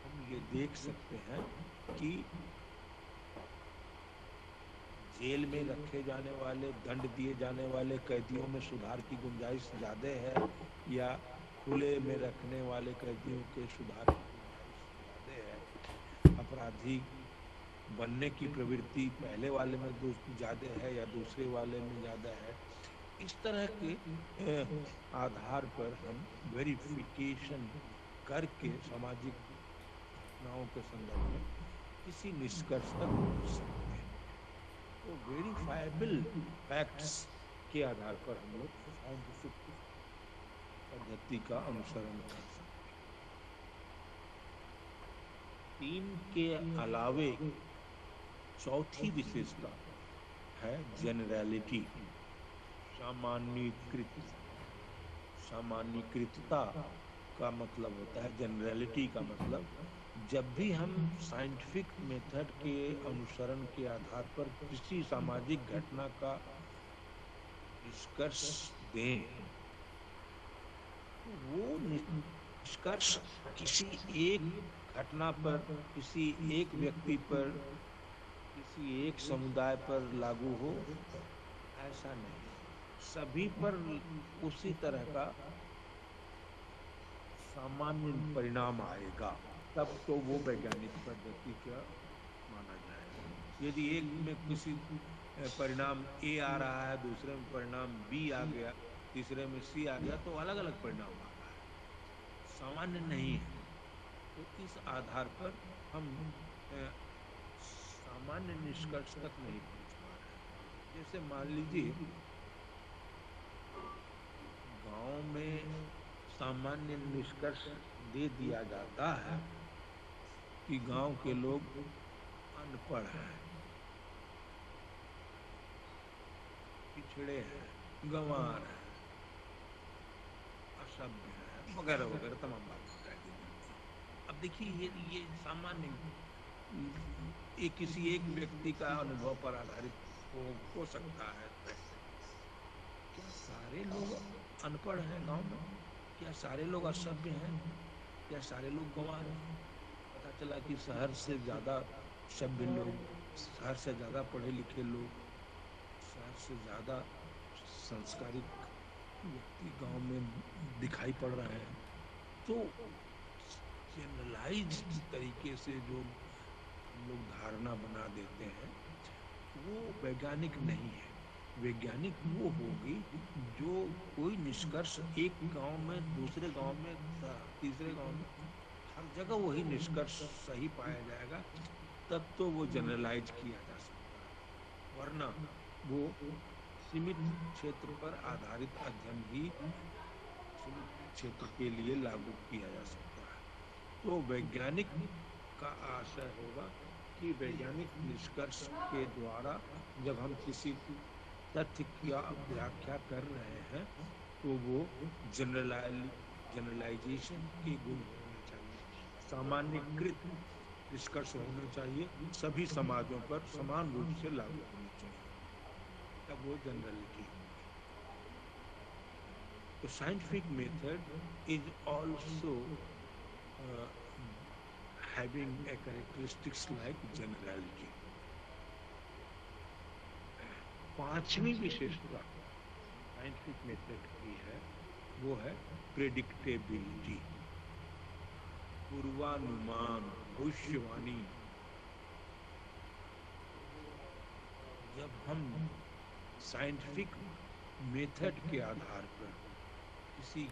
हम ये देख सकते हैं कि जेल में रखे जाने वाले, दंड दिए जाने वाले कैदियों में सुधार की गुंजाइश ज्यादा है या खुले में रखने वाले कैदियों के सुधार की गुंजाइश ज्यादा है। अपराधी बनने की प्रवृत्ति पहले वाले में ज्यादा है या दूसरे वाले में ज्यादा है। इस तरह के आधार पर हम वेरिफिकेशन करके सामाजिक घटनाओं के संदर्भ में किसी निष्कर्ष तक पहुंच सकते हैं। तो वेरीफाइबल फैक्ट्स के आधार पर हम लोग साइंटिफिक पद्धति का अनुसरण कर सकते हैं। 3 के अलावे चौथी विशेषता है जेनरलिटी, सामान्यकृतता का मतलब होता है जनरलिटी का मतलब जब भी हम साइंटिफिक मेथड के अनुसरण के आधार पर किसी सामाजिक घटना का निष्कर्ष दें, वो निष्कर्ष किसी एक घटना पर, किसी एक व्यक्ति पर, किसी एक समुदाय पर लागू हो, ऐसा नहीं। सभी पर उसी तरह का सामान्य परिणाम आएगा, तब तो वो वैज्ञानिक पद्धति का माना जाएगा। यदि एक में किसी परिणाम A आ रहा है, दूसरे में परिणाम B आ गया, तीसरे में C आ गया, तो अलग अलग परिणाम आ रहा है, सामान्य नहीं है। तो इस आधार पर हम सामान्य निष्कर्ष तक नहीं पहुंच पा रहे। जैसे मान लीजिए गांव में सामान्य निष्कर्ष दे दिया जाता है कि गांव के लोग अनपढ़ हैं, पिछड़े हैं, गंवार हैं, असभ्य हैं, वगैरह वगैरह तमाम बातें कह दी जाती हैं। अब देखिए ये सामान्य किसी एक व्यक्ति का अनुभव पर आधारित हो सकता है। क्या सारे लोग अनपढ़ हैं गांव में? क्या सारे लोग असभ्य हैं? क्या सारे लोग गंवार हैं? पता चला कि शहर से ज्यादा सभ्य लोग, शहर से ज्यादा पढ़े लिखे लोग, शहर से ज्यादा संस्कारिक व्यक्ति गांव में दिखाई पड़ रहे हैं। तो जनरलाइज तरीके से जो लोग धारणा बना देते हैं वो वैज्ञानिक नहीं है। वैज्ञानिक वो होगी जो कोई निष्कर्ष एक गांव में, दूसरे गांव में, तीसरे गांव में, हर जगह वही निष्कर्ष सही पाया जाएगा, तब तो वो जनरलाइज किया जा सकता है। वरना वो सीमित क्षेत्र पर आधारित अध्ययन ही सीमित क्षेत्र के लिए लागू किया जा सकता है। तो वैज्ञानिक का आशय होगा कि वैज्ञानिक निष्कर्ष के द्वारा जब हम किसी तथ्य की व्याख्या कर रहे हैं तो वो जनरलाइजेशन के गुण होने चाहिए, सामान्यकृत निष्कर्ष होने चाहिए, सभी समाजों पर समान रूप से लागू होने चाहिए, तब वो जनरलिटी होगी। तो scientific method is also having a characteristics like generality. पांचवी विशेषता साइंटिफिक मेथड की है वो है प्रेडिक्टेबिलिटी, पूर्वानुमान, भविष्यवाणी। जब हम साइंटिफिक मेथड के आधार पर किसी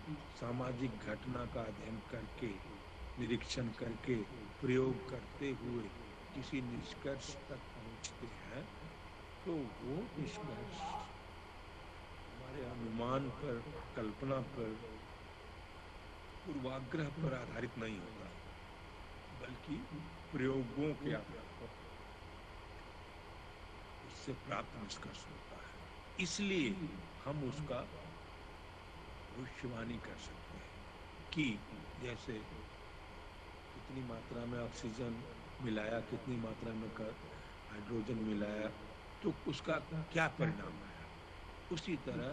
सामाजिक घटना का अध्ययन करके, निरीक्षण करके, प्रयोग करते हुए किसी निष्कर्ष तक पहुंचते हैं तो वो निष्कर्ष हमारे अनुमान पर, कल्पना पर, पूर्वाग्रह पर आधारित नहीं होता, बल्कि प्रयोगों के आधार पर उससे प्राप्त निष्कर्ष होता है। इसलिए हम उसका भविष्यवाणी कर सकते हैं कि जैसे कितनी मात्रा में ऑक्सीजन मिलाया, कितनी मात्रा में हाइड्रोजन मिलाया, तो उसका क्या परिणाम आया। उसी तरह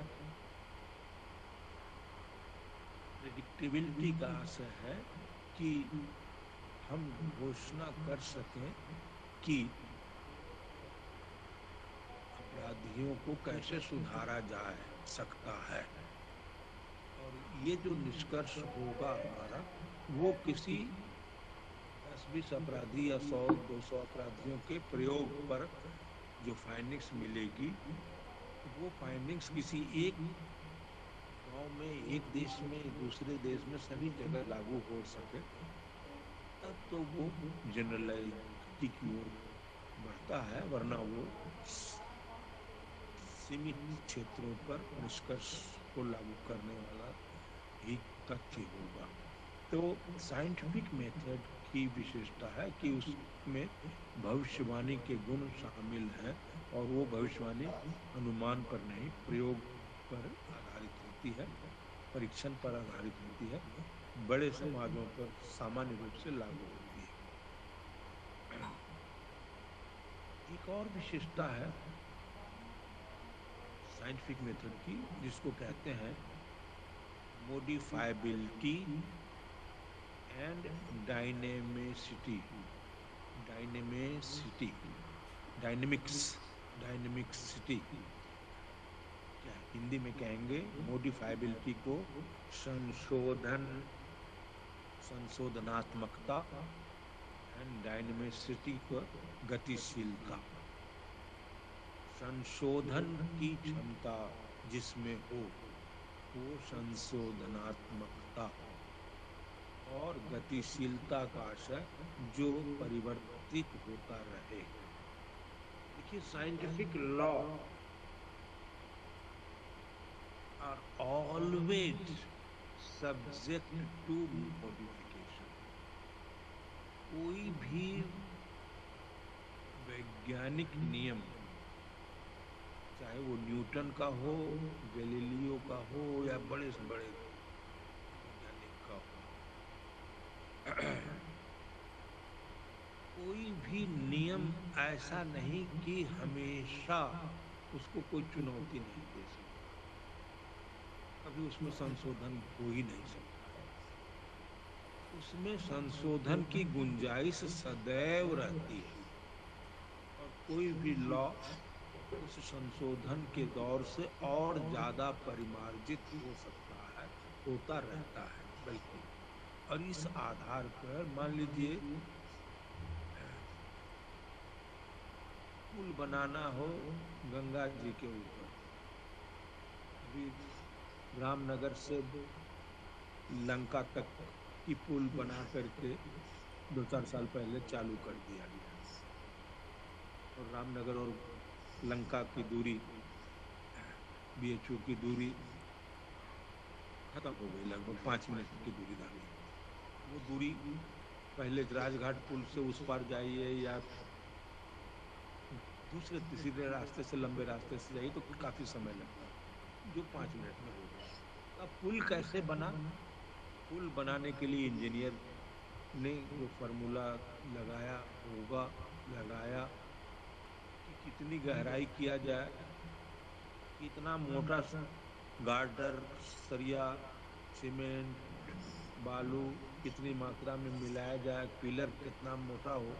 प्रेडिक्टेबिलिटी का आशय है कि हम घोषणा कर सकें कि अपराधियों को कैसे सुधारा जा सकता है, और ये जो निष्कर्ष होगा हमारा, वो किसी 10-20 अपराधी या 100-200 अपराधियों के प्रयोग पर जो फाइंडिंग्स मिलेगी, वो फाइंडिंग्स किसी एक गांव में, एक देश में, दूसरे देश में, सभी जगह लागू हो सके, तब तो वो जनरलाइजेशन की ओर बढ़ता है, वरना वो सीमित क्षेत्रों पर निष्कर्ष को लागू करने वाला ही तथ्य होगा। तो साइंटिफिक मेथड की विशेषता है कि उसमें भविष्यवाणी के गुण शामिल हैं, और वो भविष्यवाणी अनुमान पर नहीं, प्रयोग पर आधारित होती है, परीक्षण पर आधारित होती है, बड़े समाजों पर सामान्य रूप से लागू होती है। एक और विशेषता है साइंटिफिक मेथड की, जिसको कहते हैं मोडिफाइबिलिटी एंड डायनेमिसिटी। डायनेमिक्सिटी क्या हिंदी में कहेंगे? मोडिफाइबिलिटी को संशोधनात्मकता, एंड डायनेमिसिटी को गतिशीलता। संशोधन की क्षमता जिसमें हो वो संशोधनात्मकता, और गतिशीलता का आशय जो परिवर्तित होता रहे। देखिए, scientific law are always subject to modification. कोई भी वैज्ञानिक नियम, चाहे वो न्यूटन का हो, गैलीलियो का हो, या बड़े से बड़े वैज्ञानिक का हो, कोई भी नियम ऐसा नहीं कि हमेशा उसको कोई चुनौती नहीं दे सकता, कभी उसमें संशोधन हो ही नहीं सकता है। उसमें संशोधन की गुंजाइश सदैव रहती है, और कोई भी लॉ उस संशोधन के दौर से और ज्यादा परिमार्जित हो सकता है, होता रहता है बल्कि। और इस आधार पर मान लीजिए पुल बनाना हो गंगा जी के ऊपर, अभी रामनगर से लंका तक की पुल बना करके 2-4 साल पहले चालू कर दिया गया, और रामनगर और लंका की दूरी, BHO की दूरी खत्म हो गई, लगभग 5 मिनट की दूरी रह गई। वो दूरी पहले राजघाट पुल से उस पार जाइए या दूसरे तीसरे रास्ते से, लंबे रास्ते से जाइए, तो काफी समय लगता, जो 5 मिनट में हो गया। अब पुल कैसे बना? पुल बनाने के लिए इंजीनियर ने जो फार्मूला लगाया कि कितनी गहराई किया जाए, कितना मोटा गार्डर, सरिया, सीमेंट, बालू कितनी मात्रा में मिलाया जाए, पिलर कितना मोटा हो,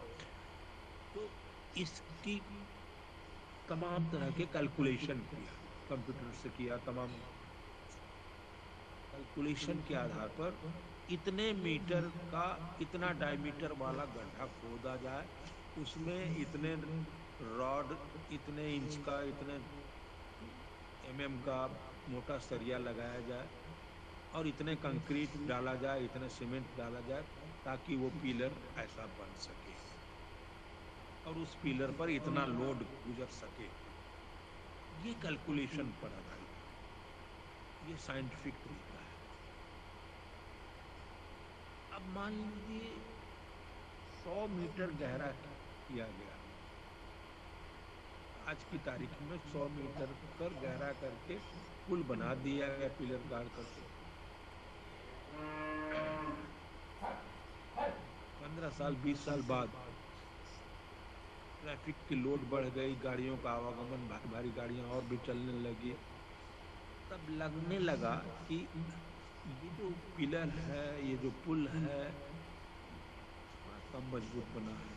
तो इसकी तमाम तरह के कैलकुलेशन किया, कंप्यूटर से किया। तमाम कैलकुलेशन के आधार पर इतने मीटर का इतना डायमीटर वाला गड्ढा खोदा जाए, उसमें इतने रॉड, इतने इंच का, इतने का मोटा सरिया लगाया जाए, और इतने कंक्रीट डाला जाए, इतने सीमेंट डाला जाए, ताकि वो पिलर ऐसा बन सके और उस पिलर पर इतना लोड गुजर सके। ये कैलकुलेशन पर आधारित, ये साइंटिफिक तरीका है। अब मान लीजिए 100 मीटर गहरा किया गया, आज की तारीख में 100 मीटर कर गहरा करके पुल बना दिया गया, पिलर गाड़ करके। 15 साल 20 साल बाद ट्रैफिक की लोड बढ़ गई, गाड़ियों का आवागमन, भारी भारी गाड़ियां और भी चलने लगी, तब लगने लगा कि ये जो पिलर है, ये जो पुल है, थोड़ा कम मजबूत बना है,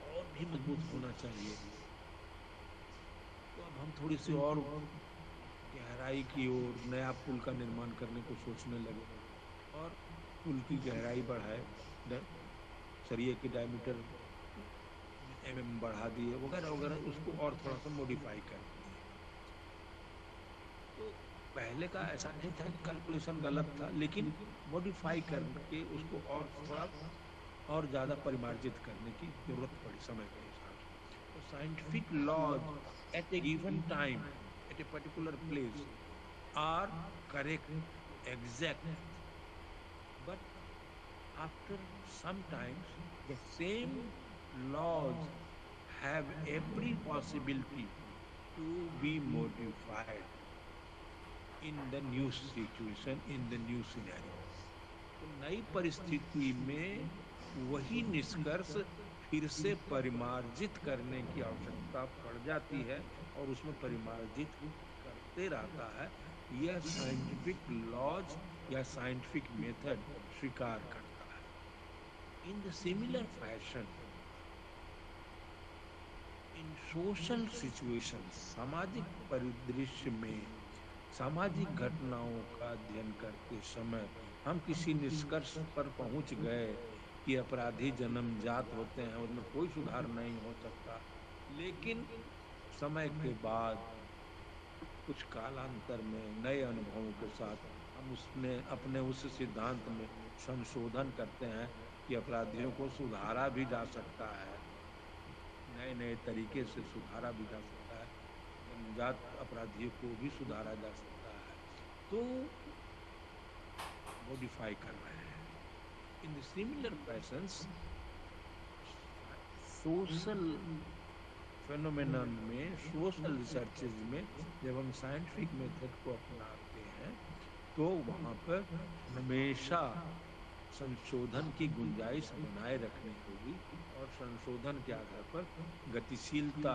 और भी मजबूत होना चाहिए। तो अब हम थोड़ी सी और गहराई की ओर नया पुल का निर्माण करने को सोचने लगे, और पुल की गहराई बढ़ाए, सरिये की डायमीटर बढ़ा दिए, वगैरह वगैरह, उसको और थोड़ा सा मॉडिफाई कर दिए। तो पहले का ऐसा नहीं था कि कैलकुलेशन गलत था, लेकिन मॉडिफाई करके उसको और थोड़ा और ज्यादा परिमार्जित करने की जरूरत पड़ी समय के हिसाब से। तो scientific laws at a given time at a particular place are correct, exact, but after sometimes the same laws have every possibility to be modified in the new situation, in the new scenario. तो नई परिस्थिति में वही निष्कर्ष फिर से परिमार्जित करने की आवश्यकता पड़ जाती है, और उसमें परिमार्जित करते रहता है। यह साइंटिफिक लॉज या साइंटिफिक मेथड स्वीकार करता है। In the similar fashion, in social situation, सामाजिक परिदृश्य में सामाजिक घटनाओं का अध्ययन करते समय हम किसी निष्कर्ष पर पहुंच गए कि अपराधी जन्मजात होते हैं, उसमें कोई सुधार नहीं हो सकता, लेकिन समय के बाद कुछ कालांतर में नए अनुभवों के साथ हम उसमें अपने उस सिद्धांत में संशोधन करते हैं कि अपराधियों को सुधारा भी जा सकता है, नए नए तरीके से सुधारा भी जा सकता है, जन्मजात अपराधियों को भी सुधारा जा सकता है, तो मॉडिफाई कर रहे हैं। In the similar fashions, social phenomenon में, सोशल रिसर्चेज में जब हम साइंटिफिक मेथड को अपनाते हैं, तो वहां पर हमेशा संशोधन की गुंजाइश बनाए रखनी होगी, और संशोधन के आधार पर गतिशीलता,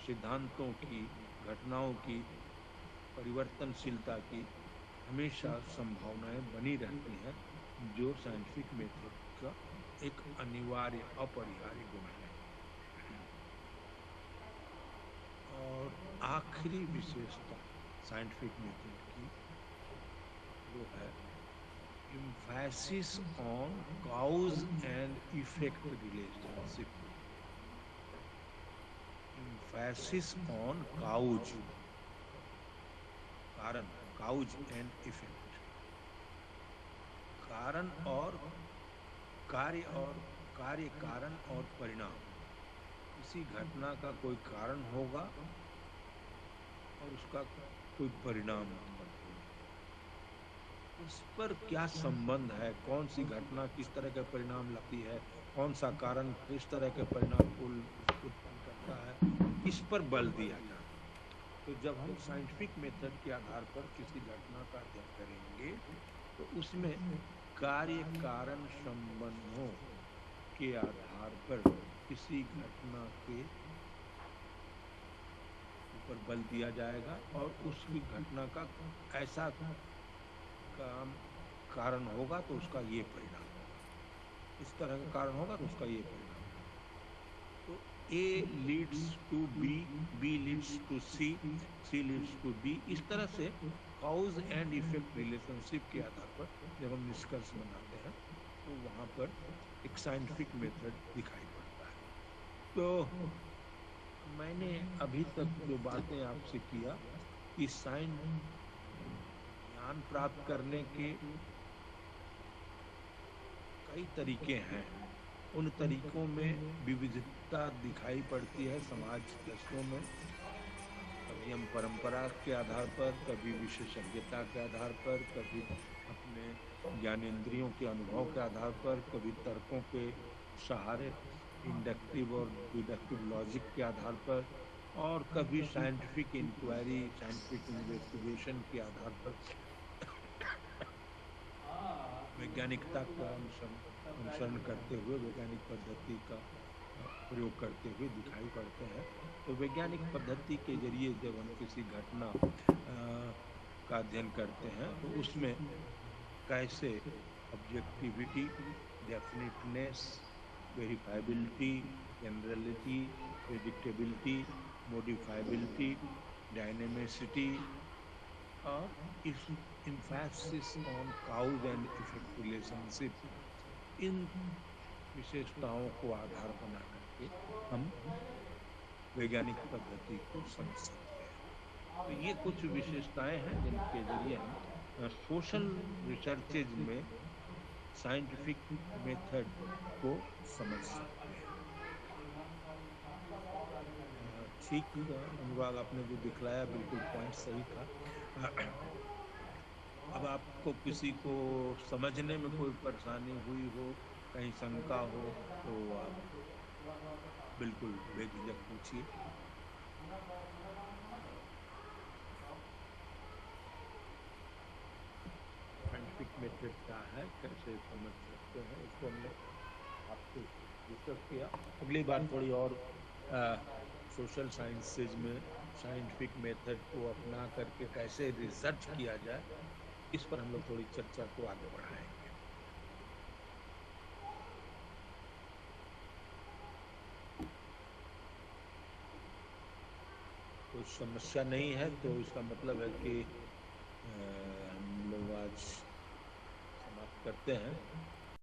सिद्धांतों की, घटनाओं की, परिवर्तनशीलता की हमेशा संभावनाएं बनी रहती हैं, जो साइंटिफिक मेथड का एक अनिवार्य अपरिहार्य गुण है। और आखिरी विशेषता साइंटिफिक मेथड की वो है emphasis on cause and effect relationship. Emphasis on cause, कारण, cause and effect, कारण और कार्य, और कार्य कारण और परिणाम। किसी घटना का कोई कारण होगा और उसका कोई परिणाम उत्पन्न होगा, उस पर क्या संबंध है, कौन सी घटना किस तरह के परिणाम लाती है, कौन सा कारण किस तरह के परिणाम को उत्पन्न करता है, इस पर बल दिया जाता है। तो जब हम साइंटिफिक मेथड के आधार पर किसी घटना का अध्ययन करेंगे, तो उसमें कार्य कारण संबंधों के आधार पर किसी घटना के पर बल दिया जाएगा और उसकी घटना का ऐसा काम कारण होगा तो उसका ये परिणाम होगा, इस तरह का कारण होगा तो उसका ये परिणाम होगा। तो A leads to B, B leads to C, C leads to D, इस तरह से कॉज एंड इफेक्ट रिलेशनशिप के आधार पर जब हम निष्कर्ष बनाते हैं तो वहां पर एक साइंटिफिक मेथड दिखाई पड़ता है। तो मैंने अभी तक जो बातें आपसे किया कि साइंस ज्ञान प्राप्त करने के कई तरीके हैं, उन तरीकों में विविधता दिखाई पड़ती है समाज दर्शनों में। कभी हम परंपरा के आधार पर, कभी विशेषज्ञता के आधार पर, कभी अपने ज्ञानेंद्रियों के अनुभव के आधार पर, कभी तर्कों के सहारे, इंडक्टिव और डिडक्टिव लॉजिक के आधार पर, और कभी साइंटिफिक इंक्वायरी, साइंटिफिक इन्वेस्टिगेशन के आधार पर वैज्ञानिकता का अनुसरण करते हुए, वैज्ञानिक पद्धति का प्रयोग करते हुए दिखाई पड़ते हैं। तो वैज्ञानिक पद्धति के जरिए जब हम किसी घटना का अध्ययन करते हैं तो उसमें कैसे ऑब्जेक्टिविटी, डेफिनेटनेस, वेरिफाइबिलिटी, जनरलिटी, प्रेडिक्टेबिलिटी, मॉडिफाइबिलिटी, डायनेमिसिटी और इस emphasis on cause and effect relationship, इन विशेषताओं को आधार बना करके हम वैज्ञानिक पद्धति को समझ सकते हैं। तो ये कुछ विशेषताएं हैं जिनके जरिए हम सोशल रिसर्चेज में साइंटिफिक मेथड को समझ सकते हैं। ठीक अनुराग, आपने जो दिखलाया बिल्कुल पॉइंट सही था। अब आपको किसी को समझने में कोई परेशानी हुई हो, कहीं शंका हो, तो आप बिल्कुल बेझिझक पूछिए। साइंटिफिक मेथड क्या है, कैसे समझ सकते हैं, इसको हमने आपसे डिस्कस किया। अगली बार थोड़ी और सोशल साइंसेज में साइंटिफिक मेथड को अपना करके कैसे रिसर्च किया जाए, इस पर हम लोग थोड़ी चर्चा को आगे बढ़ाएंगे। कोई समस्या नहीं है तो इसका मतलब है कि हम लोग आज समाप्त करते हैं।